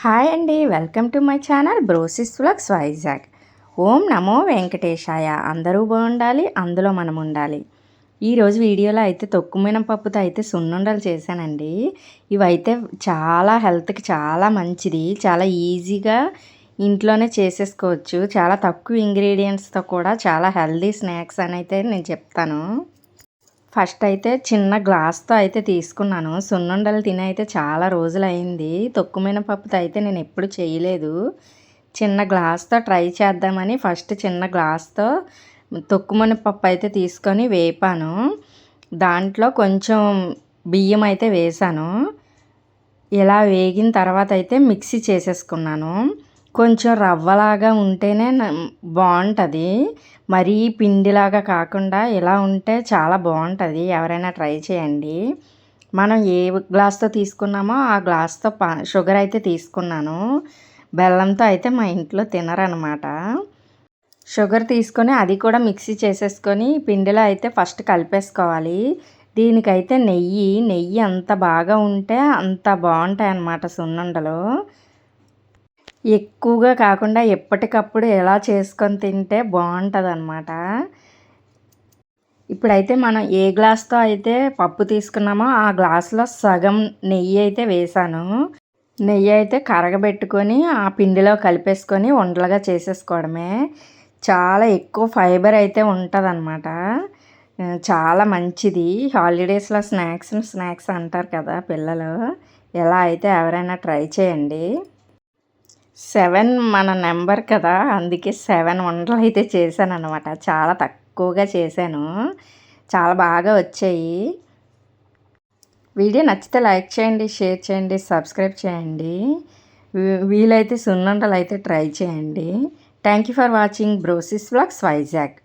Hi అండి, welcome to my channel Brosis vlogs Vizag. ఓం నమో వెంకటేశాయ. అందరూ బాగుండాలి, అందులో మనం ఉండాలి. ఈరోజు వీడియోలో అయితే తొక్కు మినపప్పుతో అయితే సున్నుండలు చేశానండి. ఇవైతే చాలా హెల్త్కి చాలా మంచిది, చాలా ఈజీగా ఇంట్లోనే చేసేసుకోవచ్చు. చాలా తక్కువ ఇంగ్రీడియంట్స్తో కూడా చాలా హెల్దీ స్నాక్స్ అని అయితే నేను చెప్తాను. ఫస్ట్ అయితే చిన్న గ్లాస్తో అయితే తీసుకున్నాను. సున్నుండలు తిని అయితే చాలా రోజులైంది. తొక్కు మినపప్పుతో అయితే నేను ఎప్పుడు చేయలేదు. చిన్న గ్లాస్తో ట్రై చేద్దామని ఫస్ట్ చిన్న గ్లాస్తో తొక్కు మినపప్పు అయితే తీసుకొని వేపాను. దాంట్లో కొంచెం బియ్యం అయితే వేసాను. ఇలా వేగిన తర్వాత అయితే మిక్సీ చేసేసుకున్నాను. కొంచెం రవ్వలాగా ఉంటేనే బాగుంటుంది. మరీ పిండిలాగా కాకుండా ఇలా ఉంటే చాలా బాగుంటుంది. ఎవరైనా ట్రై చేయండి. మనం ఏ గ్లాస్తో తీసుకున్నామో ఆ గ్లాస్తో షుగర్ అయితే తీసుకున్నాను. బెల్లంతో అయితే మా ఇంట్లో తినరనమాట. షుగర్ తీసుకొని అది కూడా మిక్సీ చేసేసుకొని పిండిలో అయితే ఫస్ట్ కలిపేసుకోవాలి. దీనికైతే నెయ్యి ఎంత బాగా ఉంటే అంత బాగుంటాయి అన్నమాట సున్నుండలు. ఎక్కువగా కాకుండా ఎప్పటికప్పుడు ఎలా చేసుకొని తింటే బాగుంటుంది అన్నమాట. ఇప్పుడైతే మనం ఏ గ్లాస్తో అయితే పప్పు తీసుకున్నామో ఆ గ్లాసులో సగం నెయ్యి అయితే వేసాను. నెయ్యి అయితే కరగబెట్టుకొని ఆ పిండిలో కలిపేసుకొని ఉండలుగా చేసేసుకోవడమే. చాలా ఎక్కువ ఫైబర్ అయితే ఉంటుంది అన్నమాట. చాలా మంచిది. హాలిడేస్లో స్నాక్స్ అంటారు కదా పిల్లలు. ఎలా అయితే ఎవరైనా ట్రై చేయండి. 7 మన నెంబర్ కదా, అందుకే 7 ఉండలు అయితే చేశానన్నమాట. చాలా తక్కువగా చేశాను, చాలా బాగా వచ్చాయి. వీడియో నచ్చితే లైక్ చేయండి, షేర్ చేయండి, సబ్స్క్రైబ్ చేయండి. వీలైతే సున్నుండలు అయితే ట్రై చేయండి. Thank you for watching బ్రోసిస్ vlogs Vizag.